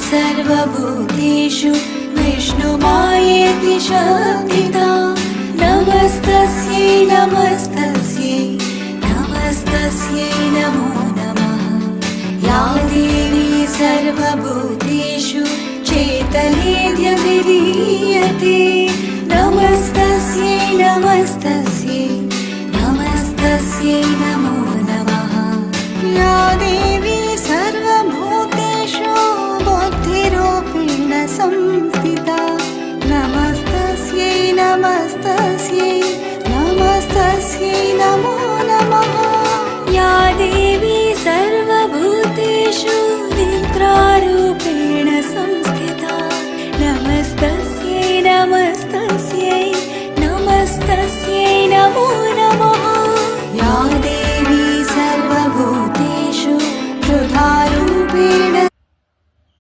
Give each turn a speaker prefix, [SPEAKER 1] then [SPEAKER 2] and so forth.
[SPEAKER 1] सर्वभूतेषु विष्णुमायेति शक्तिता नमस्तस्यै नमस्तस्यै नमस्तस्यै नमो नमः। या देवी सर्वभूतेषु चेतनेऽधिरीयते नमस्तस्यै नमस्तस्यै नमस्तस्यै नमो नमः। या देवी सर्वभूतेषु बुद्धिरूपेण संस्थिता नमस्तस्यै नमस्तस्यै नमस्तस्यै नमो नमः। या देवी सर्वभूतेषु निद्रारूपेण संस्थिता नमस्तस्यै नमस्तस्यै नमस्तस्यै नमो नमः। या देवी